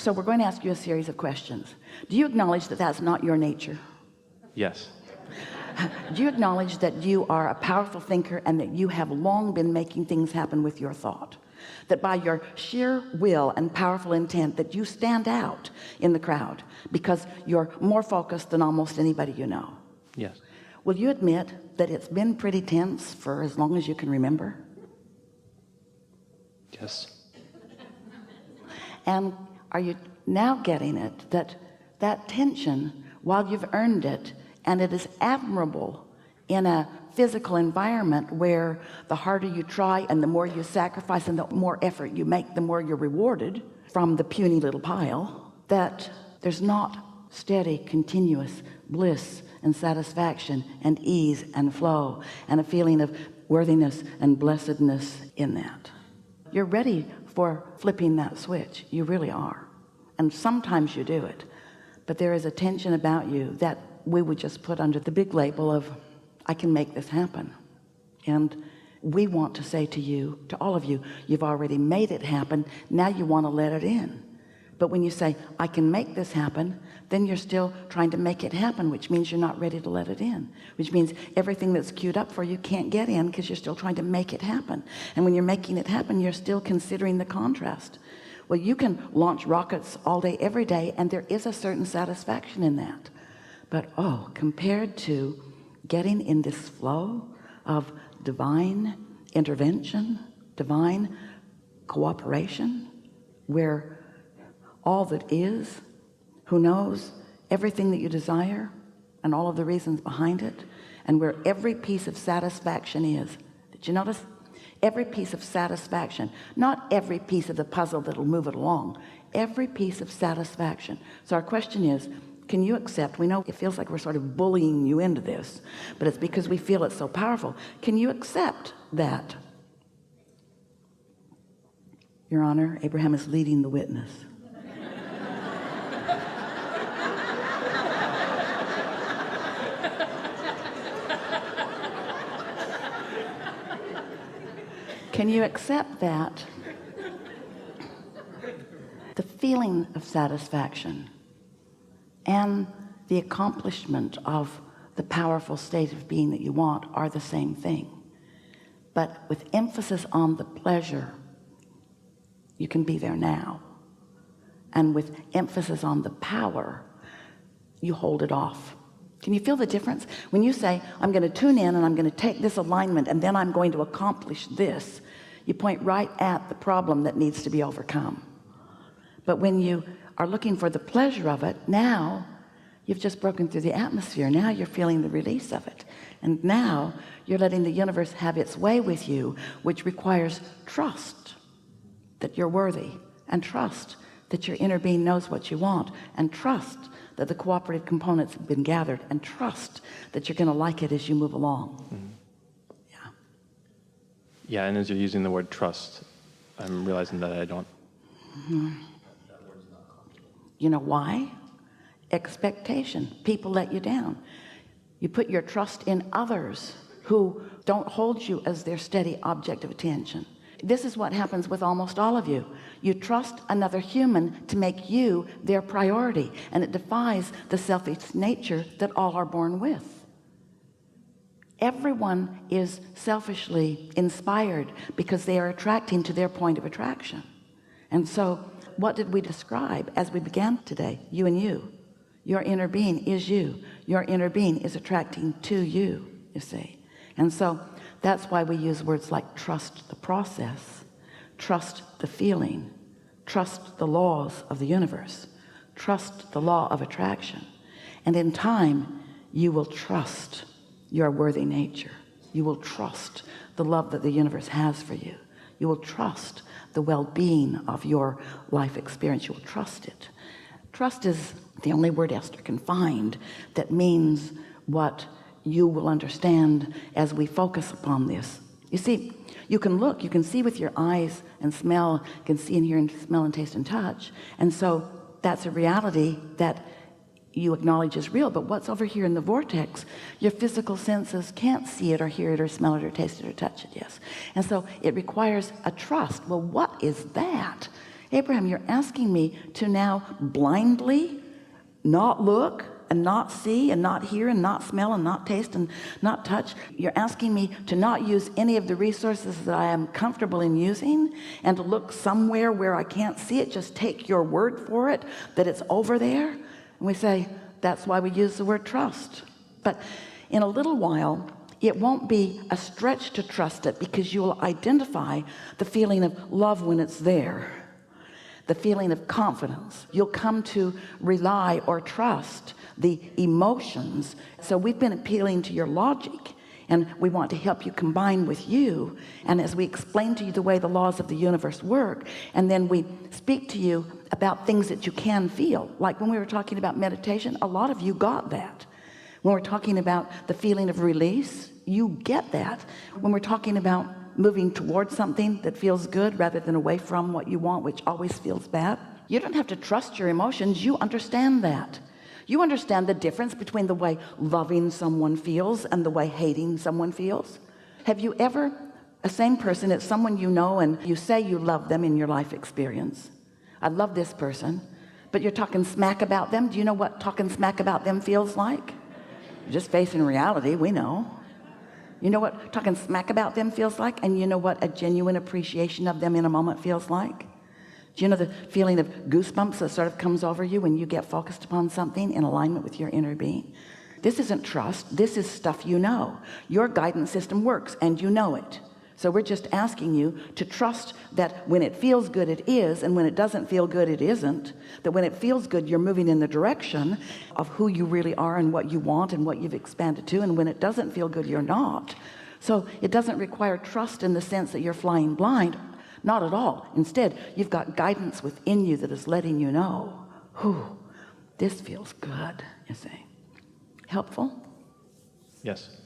So we're going to ask you a series of questions. Do you acknowledge that that's not your nature? Yes. Do you acknowledge that you are a powerful thinker and that you have long been making things happen with your thought? That by your sheer will and powerful intent that you stand out in the crowd because you're more focused than almost anybody you know? Yes. Will you admit that it's been pretty tense for as long as you can remember? Yes. And are you now getting it, that that tension, while you've earned it, and it is admirable in a physical environment where the harder you try and the more you sacrifice and the more effort you make, the more you're rewarded from the puny little pile, that there's not steady, continuous bliss and satisfaction and ease and flow and a feeling of worthiness and blessedness in that. You're ready for flipping that switch. You really are. And sometimes you do it, but there is a tension about you that we would just put under the big label of, I can make this happen. And we want to say to you, to all of you, you've already made it happen. Now you want to let it in. But when you say, I can make this happen, then you're still trying to make it happen, which means you're not ready to let it in, which means everything that's queued up for you can't get in because you're still trying to make it happen. And when you're making it happen, you're still considering the contrast. Well, you can launch rockets all day, every day, and there is a certain satisfaction in that. But oh, compared to getting in this flow of divine intervention, divine cooperation, where all that is, who knows everything that you desire and all of the reasons behind it, and where every piece of satisfaction is. Did you notice? Every piece of satisfaction, not every piece of the puzzle that'll move it along, every piece of satisfaction. So our question is, can you accept, we know it feels like we're sort of bullying you into this, but it's because we feel it's so powerful. Can you accept that? Your Honor, Abraham is leading the witness. Can you accept that the feeling of satisfaction and the accomplishment of the powerful state of being that you want are the same thing, but with emphasis on the pleasure, you can be there now, and with emphasis on the power, you hold it off. Can you feel the difference? When you say, I'm going to tune in and I'm going to take this alignment and then I'm going to accomplish this, you point right at the problem that needs to be overcome. But when you are looking for the pleasure of it, now you've just broken through the atmosphere. Now you're feeling the release of it. And now you're letting the universe have its way with you, which requires trust that you're worthy, and trust that your inner being knows what you want, and trust that the cooperative components have been gathered, and trust that you're going to like it as you move along. Mm-hmm. Yeah, and as you're using the word trust, I'm realizing that I don't. Mm-hmm. You know why? Expectation. People let you down. You put your trust in others who don't hold you as their steady object of attention. This is what happens with almost all of you. You trust another human to make you their priority, and it defies the selfish nature that all are born with. Everyone is selfishly inspired because they are attracting to their point of attraction. And so what did we describe as we began today? You and you. Your inner being is you. Your inner being is attracting to you, you see. And so that's why we use words like trust the process, trust the feeling, trust the laws of the universe, trust the law of attraction. And in time, you will trust your worthy nature. You will trust the love that the universe has for you. You will trust the well-being of your life experience. You will trust it. Trust is the only word Esther can find that means what you will understand as we focus upon this. You see, you can look, you can see with your eyes and smell, you can see and hear and smell and taste and touch. And so that's a reality that you acknowledge is real. But what's over here in the vortex, your physical senses can't see it or hear it or smell it or taste it or touch it. Yes. And so it requires a trust. Well, what is that? Abraham, you're asking me to now blindly not look and not see and not hear and not smell and not taste and not touch. You're asking me to not use any of the resources that I am comfortable in using, and to look somewhere where I can't see it, just take your word for it that it's over there. And we say, that's why we use the word trust. But in a little while, it won't be a stretch to trust it, because you will identify the feeling of love when it's there, the feeling of confidence. You'll come to rely or trust the emotions. So we've been appealing to your logic, and we want to help you combine with you. And as we explain to you the way the laws of the universe work, and then we speak to you about things that you can feel, like when we were talking about meditation, a lot of you got that. When we're talking about the feeling of release, you get that. When we're talking about moving towards something that feels good rather than away from what you want, which always feels bad, you don't have to trust your emotions. You understand that. You understand the difference between the way loving someone feels and the way hating someone feels. Have you ever, a same person, it's someone you know, and you say you love them in your life experience. I love this person, but you're talking smack about them. Do you know what talking smack about them feels like? You're just facing reality. We know. You know what talking smack about them feels like, and you know what a genuine appreciation of them in a moment feels like. Do you know the feeling of goosebumps that sort of comes over you when you get focused upon something in alignment with your inner being? This isn't trust. This is stuff you know. Your guidance system works, and you know it. So we're just asking you to trust that when it feels good, it is, and when it doesn't feel good, it isn't. That when it feels good, you're moving in the direction of who you really are and what you want and what you've expanded to, and when it doesn't feel good, you're not. So it doesn't require trust in the sense that you're flying blind. Not at all. Instead, you've got guidance within you that is letting you know, whew, this feels good, you see. Helpful? Yes.